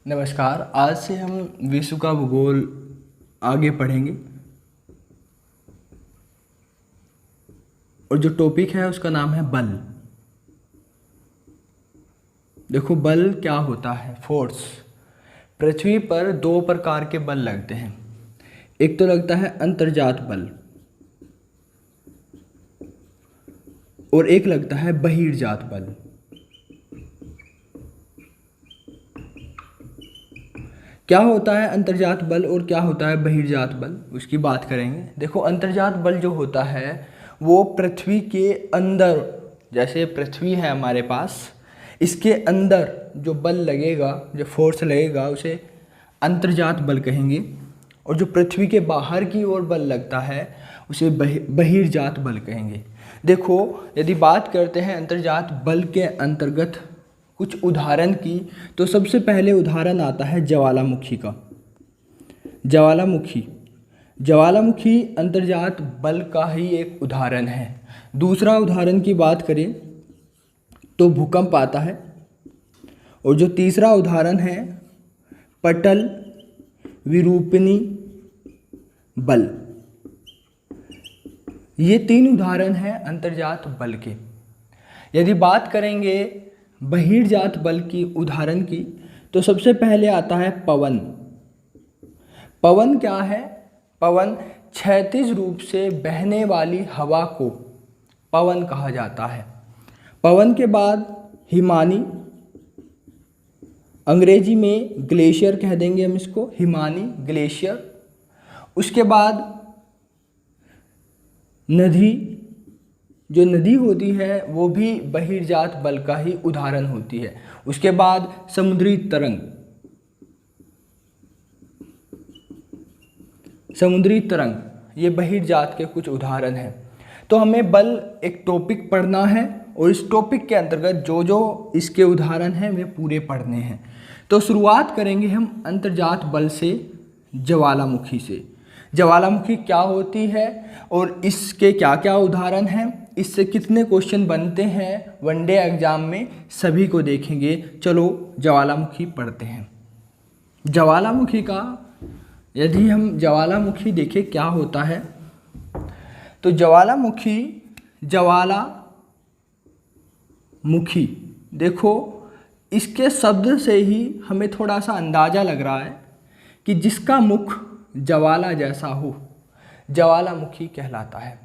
नमस्कार। आज से हम विश्व का भूगोल आगे पढ़ेंगे और जो टॉपिक है उसका नाम है बल। देखो, बल क्या होता है? फोर्स। पृथ्वी पर दो प्रकार के बल लगते हैं। एक तो लगता है अंतर्जात बल और एक लगता है बहिर्जात बल। क्या होता है अंतर्जात बल और क्या होता है बहिर्जात बल, उसकी बात करेंगे। देखो, अंतर्जात बल जो होता है वो पृथ्वी के अंदर, जैसे पृथ्वी है हमारे पास, इसके अंदर जो बल लगेगा, जो फोर्स लगेगा, उसे अंतर्जात बल कहेंगे। और जो पृथ्वी के बाहर की ओर बल लगता है उसे बहिर्जात बल कहेंगे। देखो, यदि बात करते हैं अंतर्जात बल के अंतर्गत कुछ उदाहरण की, तो सबसे पहले उदाहरण आता है ज्वालामुखी का। ज्वालामुखी अंतर्जात बल का ही एक उदाहरण है। दूसरा उदाहरण की बात करें तो भूकंप आता है। और जो तीसरा उदाहरण है पटल विरूपणी बल। ये तीन उदाहरण हैं अंतर्जात बल के। यदि बात करेंगे बहिर्जात बल की उदाहरण की, तो सबसे पहले आता है पवन। पवन क्या है? पवन क्षैतिज रूप से बहने वाली हवा को पवन कहा जाता है। पवन के बाद हिमानी, अंग्रेजी में ग्लेशियर कह देंगे हम इसको, हिमानी ग्लेशियर। उसके बाद नदी, जो नदी होती है वो भी बहिर्जात बल का ही उदाहरण होती है। उसके बाद समुद्री तरंग, ये बहिर्जात के कुछ उदाहरण हैं। तो हमें बल एक टॉपिक पढ़ना है और इस टॉपिक के अंतर्गत जो जो इसके उदाहरण हैं वे पूरे पढ़ने हैं। तो शुरुआत करेंगे हम अंतर्जात बल से, ज्वालामुखी से। ज्वालामुखी क्या होती है और इसके क्या क्या उदाहरण हैं, इससे कितने क्वेश्चन बनते हैं वनडे एग्जाम में, सभी को देखेंगे। चलो ज्वालामुखी पढ़ते हैं। ज्वालामुखी का, यदि हम ज्वालामुखी देखें क्या होता है, तो ज्वालामुखी देखो, इसके शब्द से ही हमें थोड़ा सा अंदाज़ा लग रहा है कि जिसका मुख ज्वाला जैसा हो, ज्वालामुखी कहलाता है।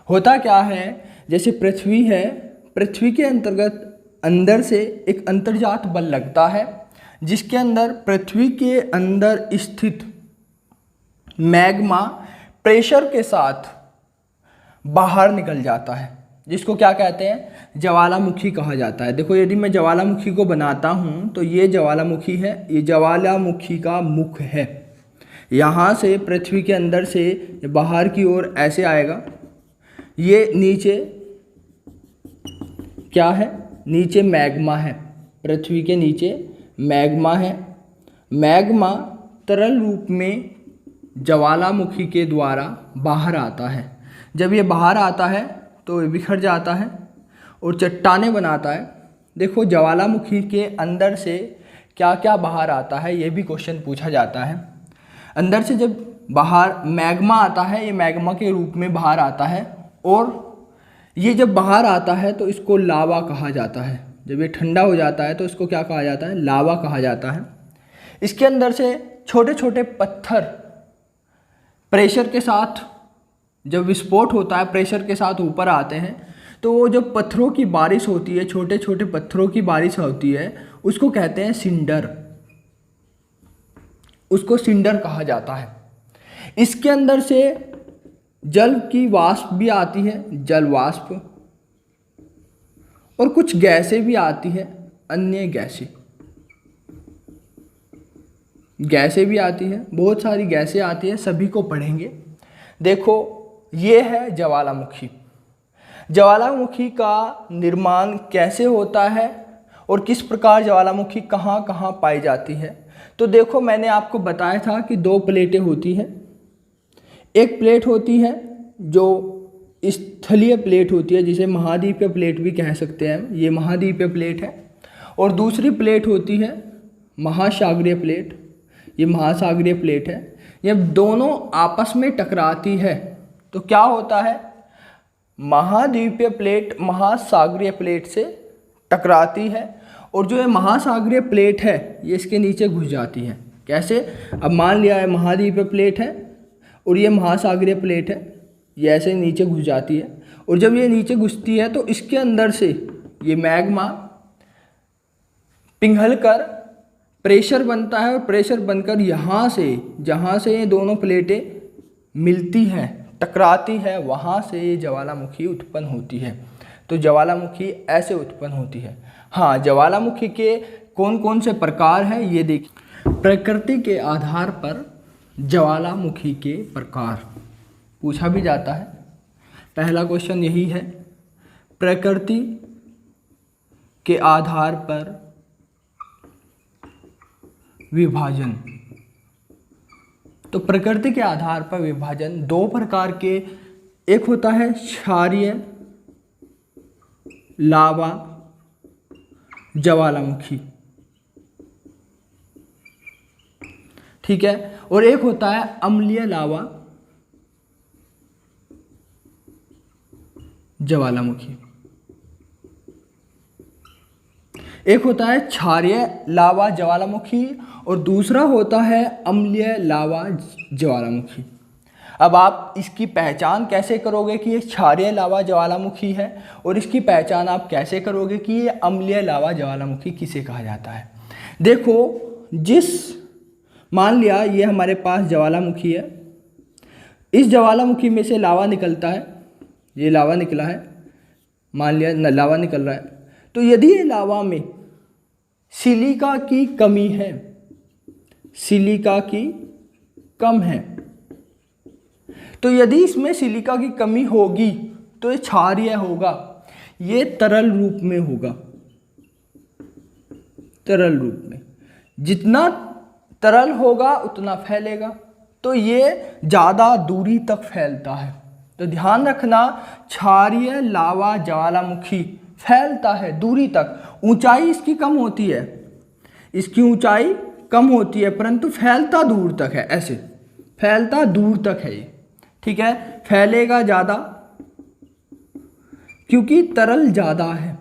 होता क्या है, जैसे पृथ्वी है, पृथ्वी के अंतर्गत अंदर से एक अंतर्जात बल लगता है, जिसके अंदर पृथ्वी के अंदर स्थित मैग्मा प्रेशर के साथ बाहर निकल जाता है, जिसको क्या कहते हैं? ज्वालामुखी कहा जाता है। देखो, यदि मैं ज्वालामुखी को बनाता हूँ तो ये ज्वालामुखी है, ये ज्वालामुखी का मुख है। यहाँ से पृथ्वी के अंदर से बाहर की ओर ऐसे आएगा। ये नीचे क्या है? नीचे मैग्मा है, पृथ्वी के नीचे मैग्मा है। मैग्मा तरल रूप में ज्वालामुखी के द्वारा बाहर आता है। जब ये बाहर आता है तो ये बिखर जाता है और चट्टानें बनाता है। देखो, ज्वालामुखी के अंदर से क्या क्या बाहर आता है, ये भी क्वेश्चन पूछा जाता है। अंदर से जब बाहर मैग्मा आता है, ये मैग्मा के रूप में बाहर आता है, और ये जब बाहर आता है तो इसको लावा कहा जाता है। जब ये ठंडा हो जाता है तो इसको क्या कहा जाता है? लावा कहा जाता है। इसके अंदर से छोटे छोटे पत्थर प्रेशर के साथ, जब विस्फोट होता है प्रेशर के साथ ऊपर आते हैं, तो वो जो पत्थरों की बारिश होती है, छोटे छोटे पत्थरों की बारिश होती है, उसको कहते हैं सिंडर। उसको सिंडर कहा जाता है। इसके अंदर से जल की वाष्प भी आती है, जल वाष्प, और कुछ गैसें भी आती है, अन्य गैसें भी आती है, बहुत सारी गैसें आती है, सभी को पढ़ेंगे। देखो, ये है ज्वालामुखी। ज्वालामुखी का निर्माण कैसे होता है और किस प्रकार ज्वालामुखी कहाँ कहाँ पाई जाती है। तो देखो, मैंने आपको बताया था कि दो प्लेटें होती हैं। एक प्लेट होती है जो स्थलीय प्लेट होती है, जिसे महाद्वीपीय प्लेट भी कह सकते हैं, ये महाद्वीपीय प्लेट है। और दूसरी प्लेट होती है महासागरीय प्लेट, ये महासागरीय प्लेट है, ये दोनों आपस में टकराती है तो क्या होता है, महाद्वीपीय प्लेट महासागरीय प्लेट से टकराती है और जो ये महासागरीय प्लेट है ये इसके नीचे घुस जाती है। कैसे, अब मान लिया है महाद्वीपीय प्लेट है और ये महासागरीय प्लेट है, ये ऐसे नीचे घुस जाती है और जब ये नीचे घुसती है तो इसके अंदर से ये मैग्मा पिघल कर प्रेशर बनता है और प्रेशर बनकर यहाँ से, जहाँ से ये दोनों प्लेटें मिलती हैं टकराती है, वहाँ से ये ज्वालामुखी उत्पन्न होती है। तो ज्वालामुखी ऐसे उत्पन्न होती है। हाँ, ज्वालामुखी के कौन कौन से प्रकार हैं ये देखिए। प्रकृति के आधार पर ज्वालामुखी के प्रकार पूछा भी जाता है। पहला क्वेश्चन यही है, प्रकृति के आधार पर विभाजन। तो प्रकृति के आधार पर विभाजन दो प्रकार के, एक होता है क्षारीय लावा ज्वालामुखी, ठीक है, और एक होता है अम्लीय लावा ज्वालामुखी। एक होता है क्षारीय लावा ज्वालामुखी और दूसरा होता है अम्लीय लावा ज्वालामुखी। अब आप इसकी पहचान कैसे करोगे कि ये क्षारीय लावा ज्वालामुखी है और इसकी पहचान आप कैसे करोगे कि ये अम्लीय लावा ज्वालामुखी किसे कहा जाता है। देखो, मान लिया ये हमारे पास ज्वालामुखी है, इस ज्वालामुखी में से लावा निकलता है, ये लावा निकला है, मान लिया लावा निकल रहा है, तो यदि ये लावा में सिलिका की कमी है, सिलिका की कम है, तो यदि इसमें सिलिका की कमी होगी तो ये क्षारीय होगा, ये तरल रूप में होगा, तरल रूप में। जितना तरल होगा उतना फैलेगा, तो ये ज़्यादा दूरी तक फैलता है। तो ध्यान रखना, क्षारीय लावा ज्वालामुखी फैलता है दूरी तक, ऊंचाई इसकी कम होती है, इसकी ऊंचाई कम होती है परंतु फैलता दूर तक है, ऐसे फैलता दूर तक है ये, ठीक है, फैलेगा ज़्यादा क्योंकि तरल ज़्यादा है।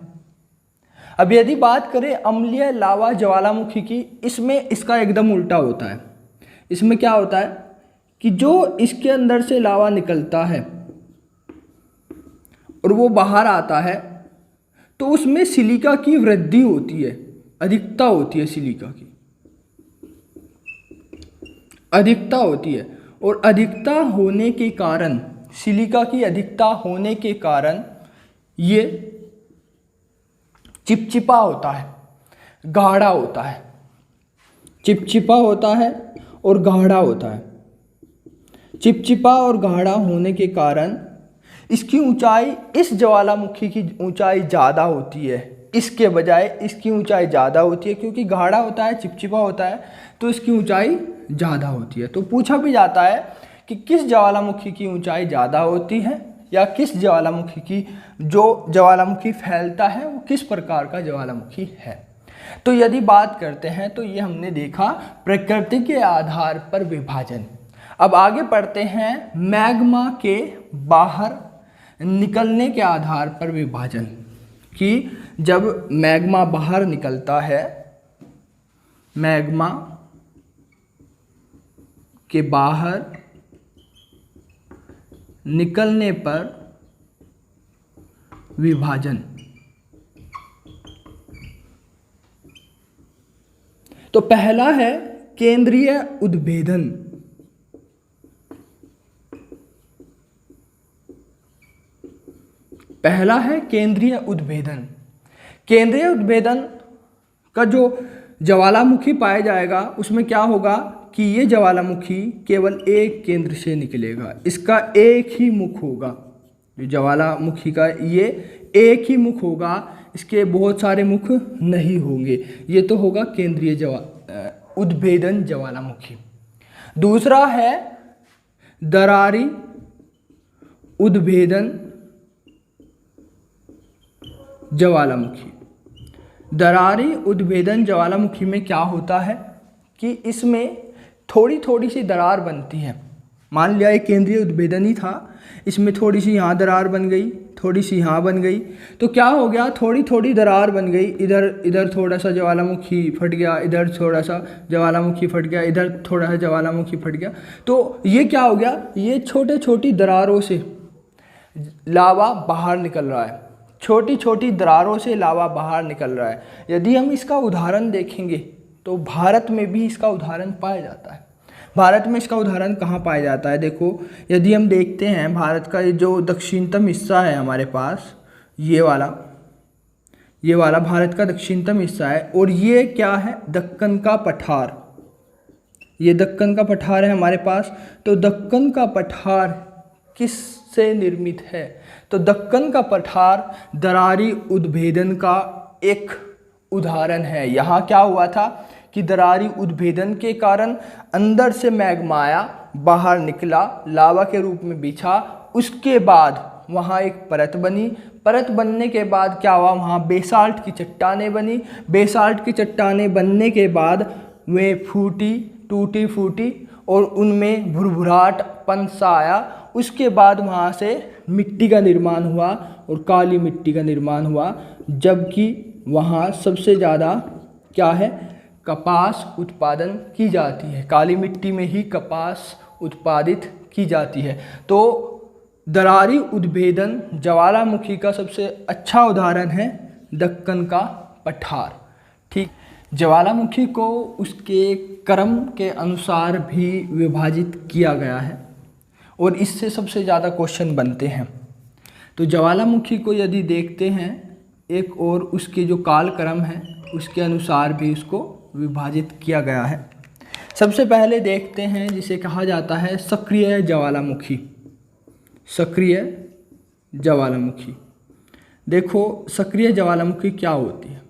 अब यदि बात करें अम्लीय लावा ज्वालामुखी की, इसमें इसका एकदम उल्टा होता है। इसमें क्या होता है कि जो इसके अंदर से लावा निकलता है और वो बाहर आता है तो उसमें सिलिका की वृद्धि होती है, अधिकता होती है, सिलिका की अधिकता होती है और अधिकता होने के कारण, सिलिका की अधिकता होने के कारण ये चिपचिपा होता है, गाढ़ा होता है, चिपचिपा होता है और गाढ़ा होता है। चिपचिपा और गाढ़ा होने के कारण इसकी ऊंचाई, इस ज्वालामुखी की ऊंचाई ज़्यादा होती है, इसके बजाय इसकी ऊंचाई ज़्यादा होती है क्योंकि गाढ़ा होता है, चिपचिपा होता है, तो इसकी ऊंचाई ज़्यादा होती है। तो पूछा भी जाता है कि किस ज्वालामुखी की ऊंचाई ज़्यादा होती है या किस ज्वालामुखी की, जो ज्वालामुखी फैलता है वो किस प्रकार का ज्वालामुखी है। तो यदि बात करते हैं तो ये हमने देखा प्रकृति के आधार पर विभाजन। अब आगे पढ़ते हैं मैग्मा के बाहर निकलने के आधार पर विभाजन, कि जब मैग्मा बाहर निकलता है, मैग्मा के बाहर निकलने पर विभाजन। तो पहला है केंद्रीय उद्भेदन। पहला है केंद्रीय उद्भेदन। केंद्रीय उद्भेदन का जो ज्वालामुखी पाया जाएगा उसमें क्या होगा कि ये ज्वालामुखी केवल एक केंद्र से निकलेगा, इसका एक ही मुख होगा, जो ज्वालामुखी का ये एक ही मुख होगा, इसके बहुत सारे मुख नहीं होंगे। ये तो होगा केंद्रीय उद्भेदन ज्वालामुखी। दूसरा है दरारी उद्भेदन ज्वालामुखी। दरारी उद्भेदन ज्वालामुखी में क्या होता है कि इसमें थोड़ी थोड़ी सी दरार बनती है। मान लिया एक केंद्रीय उद्भेदन ही था, इसमें थोड़ी सी यहाँ दरार बन गई, थोड़ी सी यहाँ बन गई, तो क्या हो गया, थोड़ी थोड़ी दरार बन गई, इधर थोड़ा सा ज्वालामुखी फट गया, इधर थोड़ा सा ज्वालामुखी फट गया, इधर थोड़ा सा ज्वालामुखी फट गया। तो ये क्या हो गया, ये छोटे छोटी दरारों से लावा बाहर निकल रहा है, छोटी छोटी दरारों से लावा बाहर निकल रहा है। यदि हम इसका उदाहरण देखेंगे तो भारत में भी इसका उदाहरण पाया जाता है। भारत में इसका उदाहरण कहाँ पाया जाता है, देखो यदि हम देखते हैं भारत का ये जो दक्षिणतम हिस्सा है हमारे पास, ये वाला भारत का दक्षिणतम हिस्सा है, और ये क्या है, दक्कन का पठार, ये दक्कन का पठार है हमारे पास। तो दक्कन का पठार किस से निर्मित है, तो दक्कन का पठार दरारी उद्भेदन का एक उदाहरण है। यहाँ क्या हुआ था कि दरारी उद्भेदन के कारण अंदर से मैग्मा आया, बाहर निकला, लावा के रूप में बिछा, उसके बाद वहाँ एक परत बनी, परत बनने के बाद क्या हुआ, वहाँ बेसाल्ट की चट्टानें बनी, बेसाल्ट की चट्टानें बनने के बाद वे फूटी, टूटी फूटी और उनमें भुरभुराहटपन सा आया। उसके बाद वहाँ से मिट्टी का निर्माण हुआ और काली मिट्टी का निर्माण हुआ, जबकि वहाँ सबसे ज़्यादा क्या है, कपास उत्पादन की जाती है, काली मिट्टी में ही कपास उत्पादित की जाती है। तो दरारी उद्भेदन ज्वालामुखी का सबसे अच्छा उदाहरण है दक्कन का पठार। ठीक, ज्वालामुखी को उसके क्रम के अनुसार भी विभाजित किया गया है और इससे सबसे ज़्यादा क्वेश्चन बनते हैं। तो ज्वालामुखी को यदि देखते हैं एक और उसके जो कालक्रम है उसके अनुसार भी उसको विभाजित किया गया है। सबसे पहले देखते हैं जिसे कहा जाता है सक्रिय ज्वालामुखी। सक्रिय ज्वालामुखी, देखो सक्रिय ज्वालामुखी क्या होती है,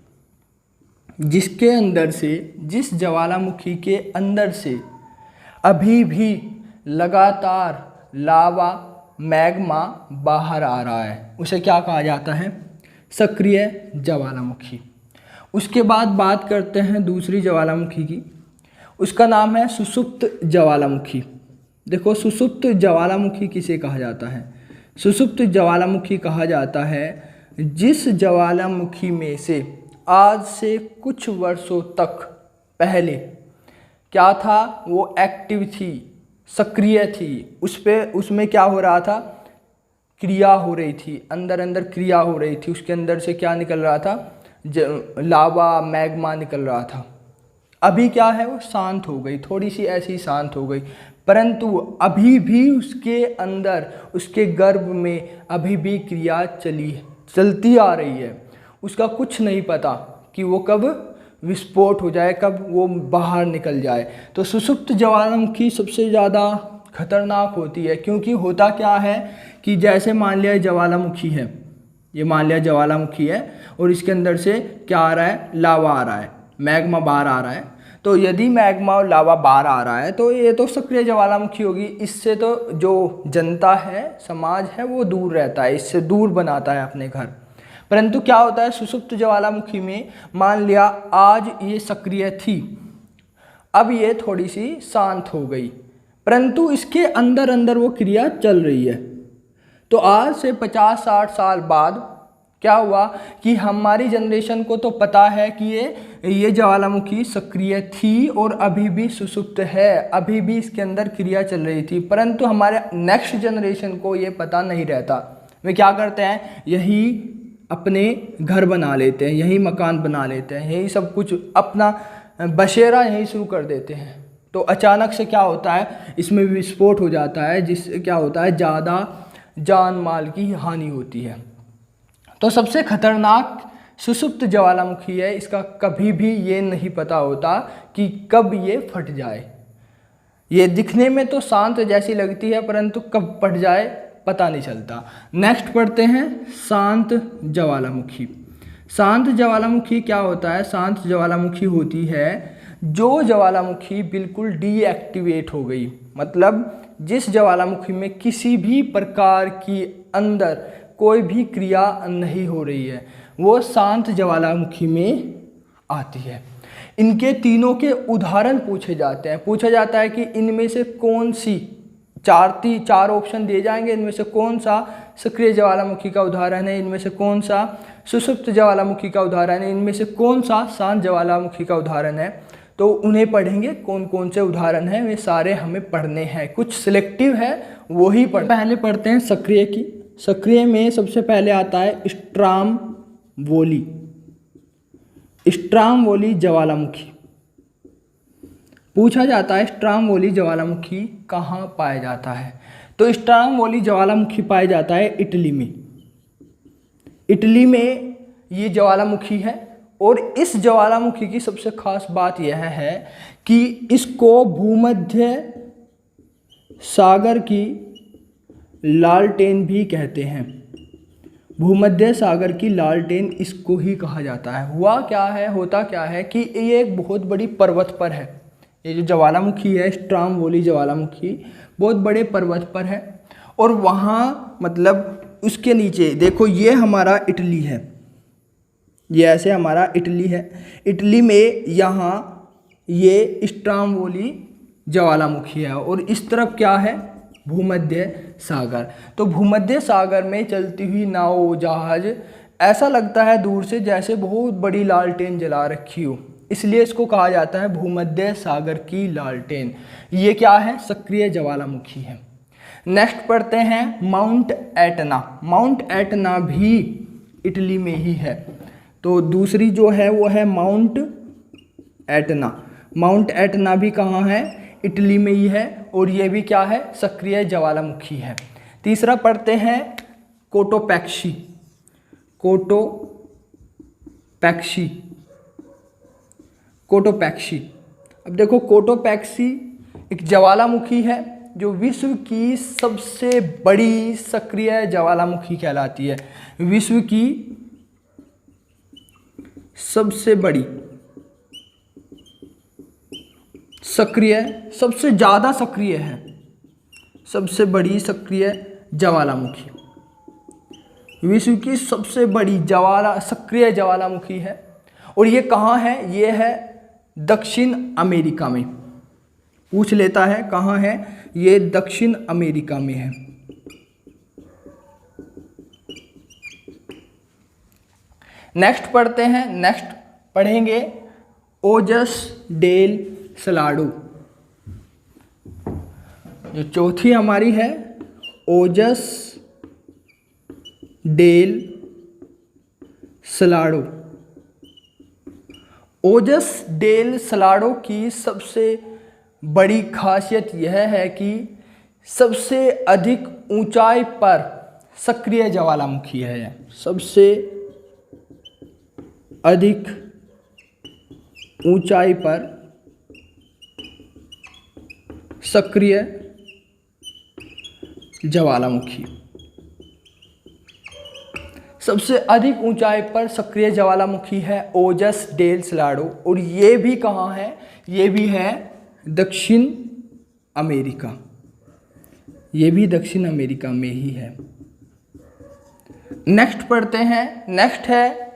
जिसके अंदर से, जिस ज्वालामुखी के अंदर से अभी भी लगातार लावा मैग्मा बाहर आ रहा है, उसे क्या कहा जाता है, सक्रिय ज्वालामुखी। उसके बाद बात करते हैं दूसरी ज्वालामुखी की, उसका नाम है सुषुप्त ज्वालामुखी। देखो सुषुप्त ज्वालामुखी किसे कहा जाता है, सुषुप्त ज्वालामुखी कहा जाता है जिस ज्वालामुखी में से आज से कुछ वर्षों तक पहले क्या था, वो एक्टिव थी, सक्रिय थी, उसमें क्या हो रहा था, क्रिया हो रही थी, अंदर अंदर क्रिया हो रही थी, उसके अंदर से क्या निकल रहा था, लावा मैग्मा निकल रहा था। अभी क्या है, वो शांत हो गई, थोड़ी सी ऐसी शांत हो गई, परंतु अभी भी उसके अंदर, उसके गर्भ में अभी भी क्रिया चलती आ रही है। उसका कुछ नहीं पता कि वो कब विस्फोट हो जाए, कब वो बाहर निकल जाए। तो सुषुप्त ज्वालामुखी सबसे ज़्यादा खतरनाक होती है, क्योंकि होता क्या है कि जैसे मान लिया ज्वालामुखी है, ये मान लिया ज्वालामुखी है और इसके अंदर से क्या आ रहा है, लावा आ रहा है, मैग्मा बाहर आ रहा है। तो यदि मैग्मा और लावा बाहर आ रहा है तो ये तो सक्रिय ज्वालामुखी होगी। इससे तो जो जनता है, समाज है, वो दूर रहता है, इससे दूर बनाता है अपने घर। परंतु क्या होता है, सुषुप्त ज्वालामुखी में मान लिया आज ये सक्रिय थी, अब ये थोड़ी सी शांत हो गई, परंतु इसके अंदर अंदर वो क्रिया चल रही है। तो आज से 50-60 साल बाद क्या हुआ कि हमारी जनरेशन को तो पता है कि ये ज्वालामुखी सक्रिय थी और अभी भी सुषुप्त है, अभी भी इसके अंदर क्रिया चल रही थी, परंतु हमारे नेक्स्ट जनरेशन को ये पता नहीं रहता। वे क्या करते हैं, यही अपने घर बना लेते हैं, यही मकान बना लेते हैं, यही सब कुछ अपना बसेरा यही शुरू कर देते हैं। तो अचानक से क्या होता है, इसमें विस्फोट हो जाता है, जिससे क्या होता है, ज़्यादा जान माल की हानि होती है। तो सबसे खतरनाक सुषुप्त ज्वालामुखी है, इसका कभी भी ये नहीं पता होता कि कब ये फट जाए। ये दिखने में तो शांत जैसी लगती है, परंतु कब फट जाए पता नहीं चलता। नेक्स्ट पढ़ते हैं शांत ज्वालामुखी। शांत ज्वालामुखी क्या होता है, शांत ज्वालामुखी होती है जो ज्वालामुखी बिल्कुल डीएक्टिवेट हो गई, मतलब जिस ज्वालामुखी में किसी भी प्रकार की अंदर कोई भी क्रिया नहीं हो रही है, वो शांत ज्वालामुखी में आती है। इनके तीनों के उदाहरण पूछे जाते हैं। पूछा जाता है कि इनमें से कौन सी चार ऑप्शन दिए जाएंगे, इनमें से कौन सा सक्रिय ज्वालामुखी का उदाहरण है, इनमें से कौन सा सुषुप्त ज्वालामुखी का उदाहरण है, इनमें से कौन सा शांत ज्वालामुखी का उदाहरण है। तो उन्हें पढ़ेंगे, कौन कौन से उदाहरण हैं वे सारे हमें पढ़ने हैं। कुछ सिलेक्टिव है वो ही पहले पढ़ते हैं सक्रिय की। सक्रिय में सबसे पहले आता है स्ट्रामवोली। स्ट्रामवोली ज्वालामुखी। पूछा जाता है स्ट्रामवोली ज्वालामुखी कहाँ पाया जाता है। तो स्ट्रामवोली ज्वालामुखी पाया जाता है इटली में। इटली में ये ज्वालामुखी है और इस ज्वालामुखी की सबसे खास बात यह है कि इसको भूमध्य सागर की लालटेन भी कहते हैं। भूमध्य सागर की लालटेन इसको ही कहा जाता है। होता क्या है कि ये एक बहुत बड़ी पर्वत पर है। ये जो ज्वालामुखी है स्ट्रामवोली ज्वालामुखी बहुत बड़े पर्वत पर है और वहाँ मतलब उसके नीचे देखो ये हमारा इटली है, ये ऐसे हमारा इटली है। इटली में यहाँ ये स्ट्रामवोली ज्वालामुखी है और इस तरफ क्या है भूमध्य सागर। तो भूमध्य सागर में चलती हुई नाव जहाज ऐसा लगता है दूर से जैसे बहुत बड़ी लालटेन जला रखी हो, इसलिए इसको कहा जाता है भूमध्य सागर की लालटेन। ये क्या है सक्रिय ज्वालामुखी है। नेक्स्ट पढ़ते हैं माउंट एटना। माउंट एटना भी इटली में ही है। तो दूसरी जो है वो है माउंट एटना। माउंट एटना भी कहाँ है इटली में ही है और ये भी क्या है सक्रिय ज्वालामुखी है। तीसरा पढ़ते हैं कोटोपैक्सी। कोटोपैक्सी। अब देखो कोटोपैक्सी एक ज्वालामुखी है जो विश्व की सबसे बड़ी सक्रिय ज्वालामुखी कहलाती है। विश्व की सबसे बड़ी सक्रिय, सबसे ज़्यादा सक्रिय है, सबसे बड़ी सक्रिय ज्वालामुखी, विश्व की सबसे बड़ी सक्रिय ज्वालामुखी है। और ये कहाँ है? ये है दक्षिण अमेरिका में। पूछ लेता है कहाँ है, ये दक्षिण अमेरिका में है। नेक्स्ट पढ़ते हैं, नेक्स्ट पढ़ेंगे ओजस डेल सलाडो। जो चौथी हमारी है ओजस डेल सलाडो। ओजस डेल सलाडो की सबसे बड़ी खासियत यह है कि सबसे अधिक ऊंचाई पर सक्रिय ज्वालामुखी है। सबसे अधिक ऊंचाई पर सक्रिय ज्वालामुखी, सबसे अधिक ऊंचाई पर सक्रिय ज्वालामुखी है ओजस डेल सलाडो। और ये भी कहाँ है? ये भी है दक्षिण अमेरिका। ये भी दक्षिण अमेरिका में ही है। नेक्स्ट पढ़ते हैं, नेक्स्ट है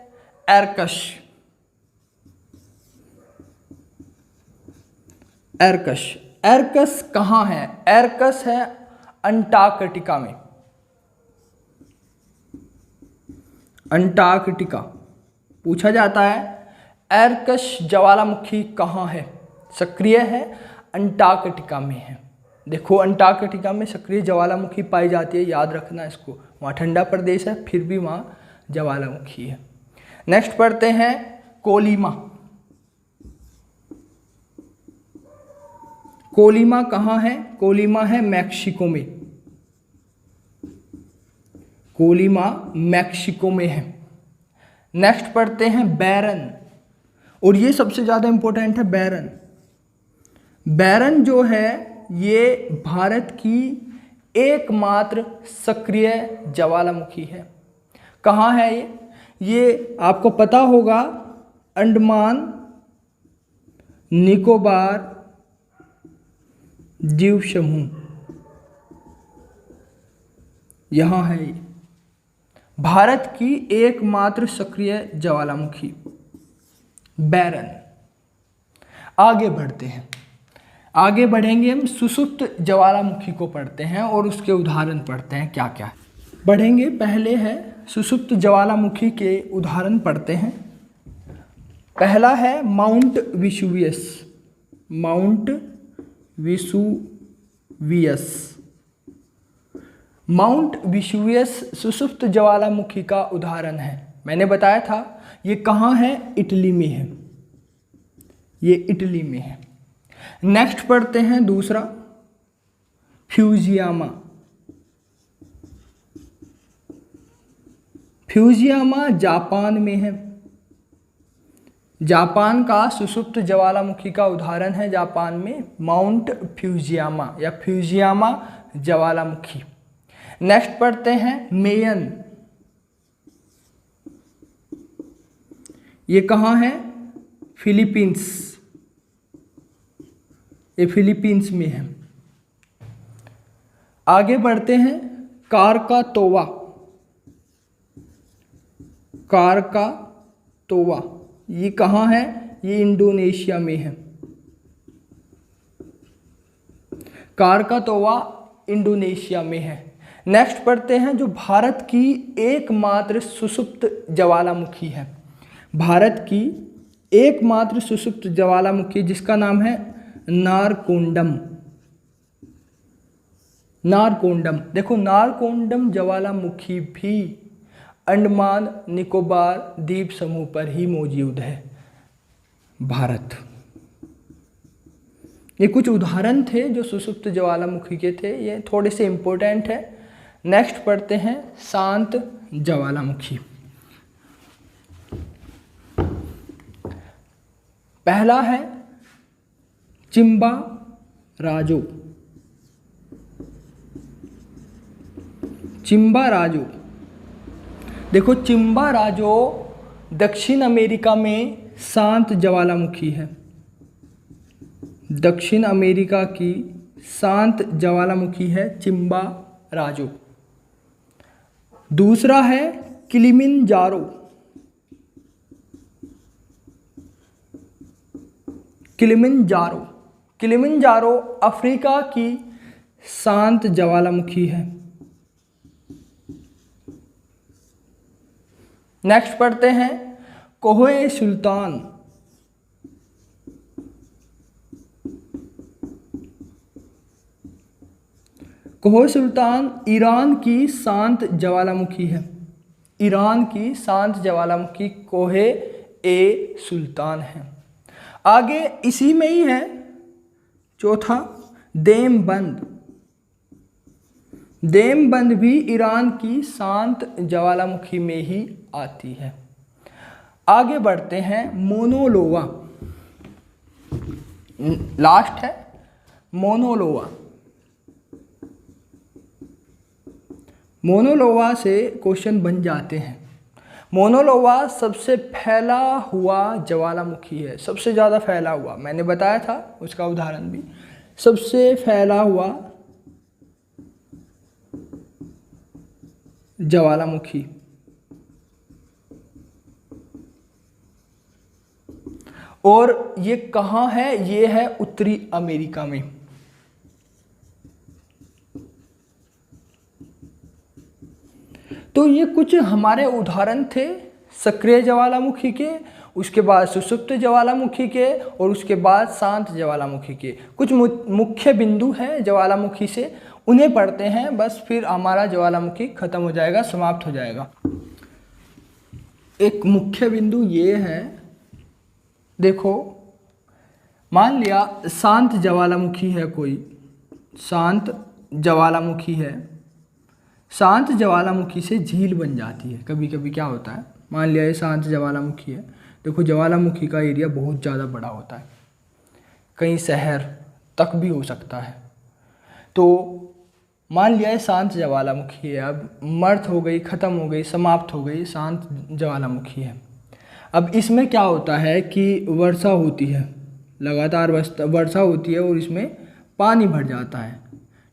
एरकश। एरकश, एरकस कहाँ है? एरकस है अंटार्कटिका में। अंटार्कटिका। पूछा जाता है एरकश ज्वालामुखी कहाँ है? सक्रिय है अंटार्कटिका में है। देखो अंटार्कटिका में सक्रिय ज्वालामुखी पाई जाती है, याद रखना इसको। वहाँ ठंडा प्रदेश है फिर भी वहाँ ज्वालामुखी है। नेक्स्ट पढ़ते हैं कोलीमा। कोलीमा कहाँ है? कोलीमा है मैक्सिको में। कोलीमा मैक्सिको में है। नेक्स्ट पढ़ते हैं बैरन, और ये सबसे ज़्यादा इंपॉर्टेंट है बैरन। बैरन जो है ये भारत की एकमात्र सक्रिय ज्वालामुखी है। कहाँ है ये? ये आपको पता होगा अंडमान निकोबार द्वीप समूह, यहाँ है ये। भारत की एकमात्र सक्रिय ज्वालामुखी बैरन। आगे बढ़ते हैं, आगे बढ़ेंगे हम सुषुप्त ज्वालामुखी को पढ़ते हैं और उसके उदाहरण पढ़ते हैं क्या क्या बढ़ेंगे। पहले है सुषुप्त ज्वालामुखी के उदाहरण पढ़ते हैं। पहला है Mount Vesuvius. Mount Vesuvius, Mount Vesuvius सुषुप्त ज्वालामुखी का उदाहरण है। मैंने बताया था ये कहाँ है, इटली में है, ये इटली में है। नेक्स्ट पढ़ते हैं दूसरा, फ्यूजियामा। फ्यूजियामा जापान में है। जापान का सुषुप्त ज्वालामुखी का उदाहरण है जापान में माउंट फ्यूजियामा या फ्यूजियामा ज्वालामुखी। नेक्स्ट पढ़ते हैं मेयन। ये कहाँ है, फिलीपींस, ये फिलीपींस में है। आगे बढ़ते हैं कारकातोवा। कारकातोवा ये कहाँ है, ये इंडोनेशिया में है। कारकातोवा इंडोनेशिया में है। नेक्स्ट पढ़ते हैं जो भारत की एकमात्र सुषुप्त ज्वालामुखी है। भारत की एकमात्र सुषुप्त ज्वालामुखी जिसका नाम है नारकोंडम। नारकोंडम, देखो नारकोंडम ज्वालामुखी भी अंडमान निकोबार द्वीप समूह पर ही मौजूद है भारत। ये कुछ उदाहरण थे जो सुषुप्त ज्वालामुखी के थे, ये थोड़े से इम्पोर्टेंट है। नेक्स्ट पढ़ते हैं शांत ज्वालामुखी। पहला है चिम्बाराजो। चिम्बाराजो, देखो चिम्बाराजो दक्षिण अमेरिका में शांत ज्वालामुखी है। दक्षिण अमेरिका की शांत ज्वालामुखी है चिम्बाराजो। दूसरा है किलिमिंजारो। किलिमिंजारो, किलिमिंजारो अफ्रीका की शांत ज्वालामुखी है। नेक्स्ट पढ़ते हैं कोहे सुल्तान। कोहे सुल्तान ईरान की शांत ज्वालामुखी है। ईरान की शांत ज्वालामुखी कोहे ए सुल्तान है। आगे इसी में ही है चौथा देमबंद। देमबंद भी ईरान की शांत ज्वालामुखी में ही आती है। आगे बढ़ते हैं मोनोलोवा। लास्ट है मोनोलोवा। मोनोलोवा से क्वेश्चन बन जाते हैं। मोनोलोवा सबसे फैला हुआ ज्वालामुखी है, सबसे ज़्यादा फैला हुआ, मैंने बताया था उसका उदाहरण भी। सबसे फैला हुआ ज्वालामुखी। और ये कहाँ है, ये है उत्तरी अमेरिका में। तो ये कुछ हमारे उदाहरण थे सक्रिय ज्वालामुखी के, उसके बाद सुषुप्त ज्वालामुखी के और उसके बाद शांत ज्वालामुखी के। कुछ मुख्य बिंदु हैं ज्वालामुखी से, उन्हें पढ़ते हैं, बस फिर हमारा ज्वालामुखी खत्म हो जाएगा, समाप्त हो जाएगा। एक मुख्य बिंदु ये है, देखो मान लिया शांत ज्वालामुखी है, कोई शांत ज्वालामुखी है। शांत ज्वालामुखी से झील बन जाती है। कभी कभी क्या होता है, मान लिया ये शांत ज्वालामुखी है, देखो ज्वालामुखी का एरिया बहुत ज़्यादा बड़ा होता है, कई शहर तक भी हो सकता है। तो मान लिया ये शांत ज्वालामुखी है, अब मर्त हो गई, ख़त्म हो गई, समाप्त हो गई, शांत ज्वालामुखी है। अब इसमें क्या होता है कि वर्षा होती है, लगातार वर्षा होती है और इसमें पानी भर जाता है,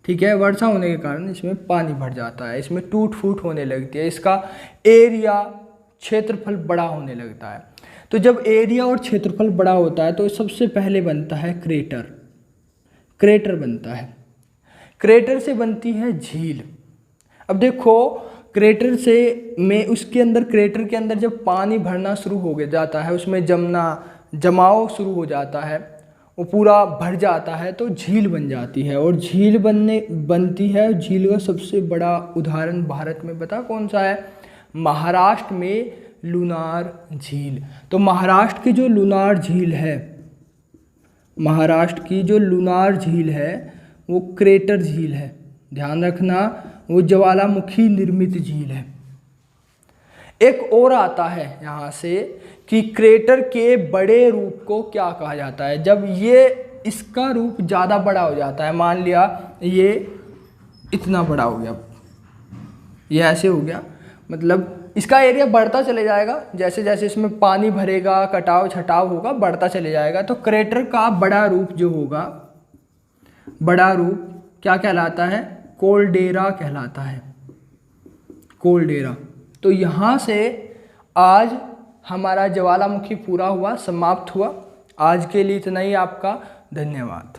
ठीक है, वर्षा होने के कारण इसमें पानी भर जाता है, इसमें टूट फूट होने लगती है, इसका एरिया क्षेत्रफल बड़ा होने लगता है। तो जब एरिया और क्षेत्रफल बड़ा होता है तो सबसे पहले बनता है क्रेटर, क्रेटर बनता है। क्रेटर से बनती है झील। अब देखो क्रेटर से में उसके अंदर, क्रेटर के अंदर जब पानी भरना शुरू हो जाता है, उसमें जमाव शुरू हो जाता है, वो पूरा भर जाता है तो झील बन जाती है। और झील बनती है। झील का सबसे बड़ा उदाहरण भारत में पता कौन सा है? महाराष्ट्र में लुनार झील। तो महाराष्ट्र की जो लुनार झील है, महाराष्ट्र की जो लुनार झील है वो क्रेटर झील है। ध्यान रखना, वो ज्वालामुखी निर्मित झील है। एक और आता है यहाँ से कि क्रेटर के बड़े रूप को क्या कहा जाता है? जब ये इसका रूप ज़्यादा बड़ा हो जाता है, मान लिया ये इतना बड़ा हो गया, ये ऐसे हो गया, मतलब इसका एरिया बढ़ता चले जाएगा, जैसे जैसे इसमें पानी भरेगा, कटाव छटाव होगा, बढ़ता चले जाएगा। तो क्रेटर का बड़ा रूप जो होगा, बड़ा रूप क्या कहलाता है? कोल्डेरा कहलाता है, कोल्डेरा। तो यहाँ से आज हमारा ज्वालामुखी पूरा हुआ, समाप्त हुआ। आज के लिए इतना ही। आपका धन्यवाद।